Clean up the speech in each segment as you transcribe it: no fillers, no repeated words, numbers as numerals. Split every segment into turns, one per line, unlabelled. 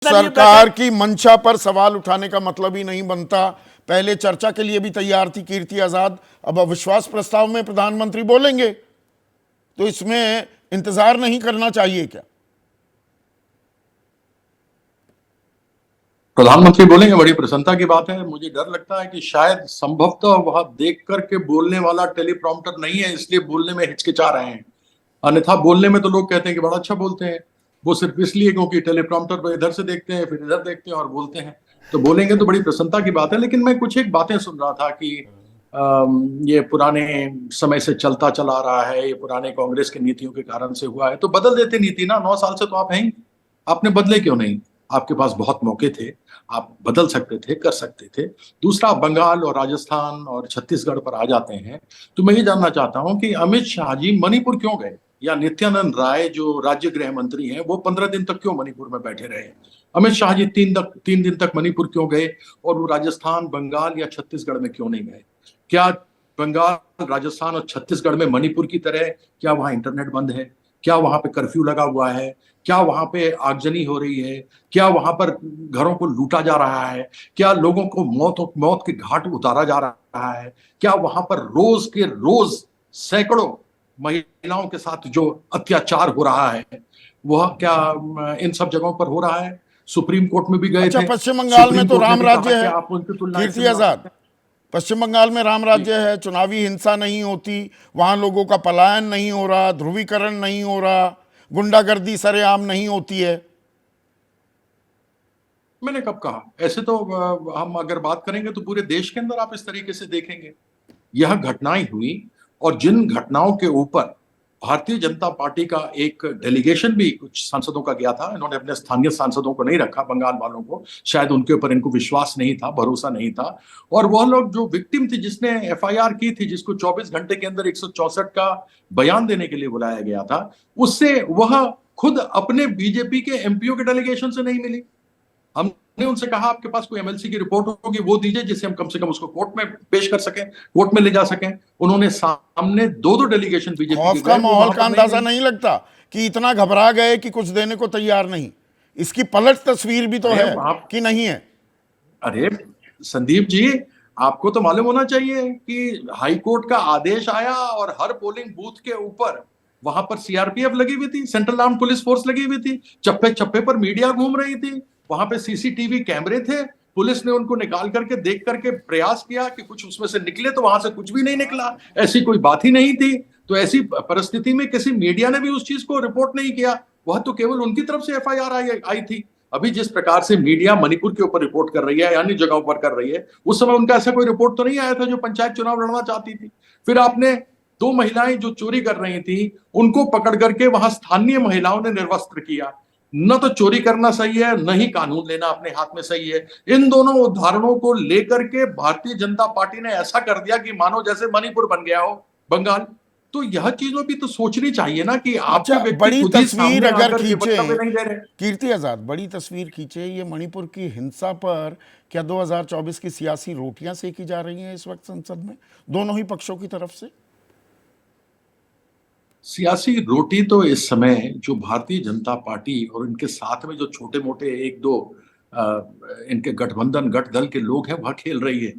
सरकार की मंशा पर सवाल उठाने का मतलब ही नहीं बनता। पहले चर्चा के लिए भी तैयार थी कीर्ति आजाद, अब अविश्वास प्रस्ताव में प्रधानमंत्री बोलेंगे तो इसमें इंतजार नहीं करना चाहिए क्या?
प्रधानमंत्री बोलेंगे, बड़ी प्रसन्नता की बात है। मुझे डर लगता है कि शायद संभवतः वह देख करके बोलने वाला टेलीप्रॉम्प्टर नहीं है, इसलिए बोलने में हिचकिचा रहे हैं। अन्यथा बोलने में तो लोग कहते हैं कि बड़ा अच्छा बोलते हैं, वो सिर्फ इसलिए क्योंकि टेलीप्रॉम्प्टर पर इधर से देखते हैं, फिर इधर देखते हैं और बोलते हैं। तो बोलेंगे तो बड़ी प्रसन्नता की बात है। लेकिन मैं कुछ एक बातें सुन रहा था कि ये पुराने समय से चलता चला आ रहा है, ये पुराने कांग्रेस की नीतियों के कारण से हुआ है। तो बदल देते नीति ना, 9 साल से तो आप हैं, आपने बदले क्यों नहीं? आपके पास बहुत मौके थे, आप बदल सकते थे, कर सकते थे। दूसरा, बंगाल और राजस्थान और छत्तीसगढ़ पर आ जाते हैं तो मैं ये जानना चाहता हूं कि अमित शाह जी मणिपुर क्यों गए, या नित्यानंद राय जो राज्य गृह मंत्री हैं वो 15 दिन तक क्यों मणिपुर में बैठे रहे? अमित शाह जी 3 दिन तक मणिपुर क्यों गए और वो राजस्थान, बंगाल या छत्तीसगढ़ में क्यों नहीं गए? क्या बंगाल, राजस्थान और छत्तीसगढ़ में मणिपुर की तरह क्या वहां इंटरनेट बंद है? क्या वहां पे कर्फ्यू लगा हुआ है? क्या वहां पे आगजनी हो रही है? क्या वहां पर घरों को लूटा जा रहा है? क्या लोगों को मौत के घाट उतारा जा रहा है? क्या वहां पर रोज के रोज सैकड़ों महिलाओं के साथ जो अत्याचार हो रहा है वह क्या इन सब जगहों पर हो रहा है? सुप्रीम कोर्ट में भी गए
अच्छा,
थे।
पश्चिम बंगाल में तो राम राज्य है,
आप उनकी तुलना
कीर्ति आजाद, पश्चिम बंगाल में राम राज्य है, चुनावी हिंसा नहीं होती, वहां लोगों का पलायन नहीं हो रहा, ध्रुवीकरण नहीं हो रहा, गुंडागर्दी सरेआम नहीं होती है।
मैंने कब कहा? ऐसे तो हम अगर बात करेंगे तो पूरे देश के अंदर आप इस तरीके से देखेंगे। यह घटनाएं हुई और जिन घटनाओं के ऊपर भारतीय जनता पार्टी का एक डेलीगेशन भी कुछ सांसदों का गया था, इन्होंने अपने स्थानीय सांसदों को नहीं रखा, बंगाल वालों को, शायद उनके ऊपर इनको विश्वास नहीं था, भरोसा नहीं था। और वह लोग जो विक्टिम थी, जिसने एफआईआर की थी, जिसको 24 घंटे के अंदर 164 का बयान देने के लिए बुलाया गया था, उससे वह खुद अपने बीजेपी के एमपीओ के डेलीगेशन से नहीं मिली। हमने उनसे कहा आपके पास कोई एमएलसी की रिपोर्ट होगी वो दीजिए, जिससे हम कम से कम उसको कोर्ट में पेश कर सकें, कोर्ट में ले जा सकें। उन्होंने सामने दो डेलीगेशन बीजेपी
खौफ
के
का
गए,
माहौल का अंदाजा नहीं लगता कि इतना घबरा गए कि कुछ देने को तैयार नहीं? इसकी पलट तस्वीर भी तो है कि नहीं है?
अरे संदीप जी, आपको तो मालूम होना चाहिए कि हाई कोर्ट का आदेश आया और हर पोलिंग बूथ के ऊपर वहां पर सीआरपीएफ लगी हुई थी, सेंट्रल आर्म पुलिस फोर्स लगी हुई थी, चप्पे चप्पे पर मीडिया घूम रही थी, वहां पे सीसीटीवी कैमरे थे। पुलिस ने उनको निकाल करके देख करके प्रयास किया कि कुछ उसमें से निकले, तो वहां से कुछ भी नहीं निकला, ऐसी कोई बात ही नहीं थी। तो ऐसी परिस्थिति में किसी मीडिया ने भी उस चीज को रिपोर्ट नहीं किया, वह तो केवल उनकी तरफ से एफआईआर आई थी। अभी जिस प्रकार से मीडिया मणिपुर के ऊपर रिपोर्ट कर रही है या अन्य जगहों पर कर रही है, उस समय उनका ऐसा कोई रिपोर्ट तो नहीं आया था जो पंचायत चुनाव लड़ना चाहती थी। फिर आपने 2 महिलाएं जो चोरी कर रही थी उनको पकड़ करके वहां स्थानीय महिलाओं ने निर्वस्त्र किया। न तो चोरी करना सही है, न ही कानून लेना अपने हाथ में सही है। इन दोनों उदाहरणों को लेकर के भारतीय जनता पार्टी ने ऐसा कर दिया कि मानो जैसे मणिपुर बन गया हो बंगाल। तो यह चीजों भी तो सोचनी चाहिए ना कि आपके
अच्छा,
व्यक्ति
बड़ी
खुद ही
तस्वीर
सामने
अगर
आकर के वक्तव्य नहीं दे
खींचे
रहे।
कीर्ति आजाद, बड़ी तस्वीर खींचे, ये मणिपुर की हिंसा पर क्या 2024 की सियासी रोटियां सेकी जा रही हैं इस वक्त संसद में दोनों ही पक्षों की तरफ से?
सियासी रोटी तो इस समय जो भारतीय जनता पार्टी और इनके साथ में जो छोटे मोटे एक दो इनके गठबंधन गठ दल के लोग हैं वह खेल रही है।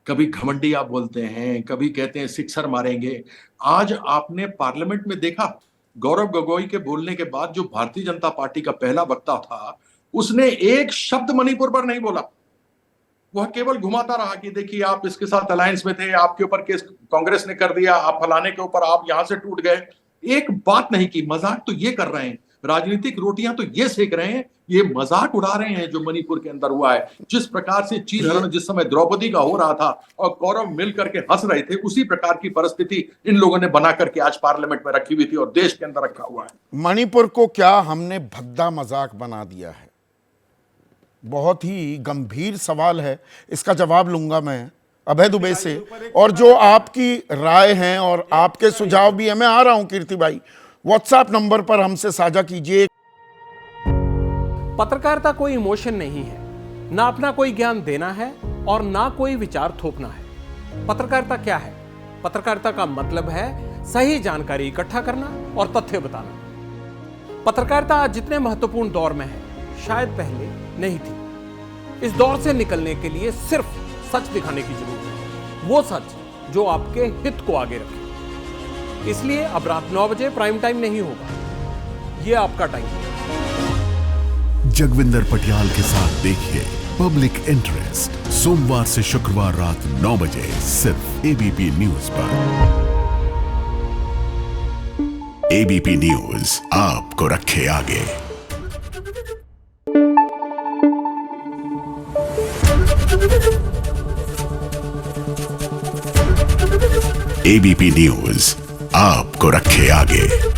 कभी घमंडी आप बोलते हैं, कभी कहते हैं सिक्सर मारेंगे। आज आपने पार्लियामेंट में देखा, गौरव गोगोई के बोलने के बाद जो भारतीय जनता पार्टी का पहला वक्ता था उसने एक शब्द मणिपुर पर नहीं बोला। वह केवल घुमाता रहा कि देखिए आप इसके साथ अलायंस में थे, आपके ऊपर केस कांग्रेस ने कर दिया, आप फलाने के ऊपर आप यहां से टूट गए। एक बात नहीं की। मजाक तो ये कर रहे हैं, राजनीतिक रोटियां तो ये सेक रहे हैं, ये मजाक उड़ा रहे हैं जो मणिपुर के अंदर हुआ है। जिस प्रकार से चीरहरण जिस समय द्रौपदी का हो रहा था और कौरव मिल करके हंस रहे थे, उसी प्रकार की परिस्थिति इन लोगों ने बना करके आज पार्लियामेंट में रखी हुई थी और देश के अंदर रखा हुआ है।
मणिपुर को क्या हमने भद्दा मजाक बना दिया है? बहुत ही गंभीर सवाल है, इसका जवाब लूंगा मैं अभय दुबे से। और जो आपकी राय है और आपके सुझाव भी है, मैं आ रहा हूं कीर्ति भाई, व्हाट्सएप नंबर पर हमसे साझा कीजिए।
पत्रकारिता कोई इमोशन नहीं है, ना अपना कोई ज्ञान देना है और ना कोई विचार थोपना है। पत्रकारिता क्या है? पत्रकारिता का मतलब है सही जानकारी इकट्ठा करना और तथ्य बताना। पत्रकारिता आज जितने महत्वपूर्ण दौर में है, शायद पहले नहीं थी। इस दौर से निकलने के लिए सिर्फ सच दिखाने की जरूरत है, वो सच जो आपके हित को आगे रखे। इसलिए अब रात 9 बजे प्राइम टाइम नहीं होगा, ये आपका टाइम है।
जगविंदर पटियाल के साथ देखिए पब्लिक इंटरेस्ट सोमवार से शुक्रवार रात 9 बजे सिर्फ एबीपी न्यूज पर। एबीपी न्यूज आपको रखे आगे। एबीपी न्यूज आपको रखे आगे।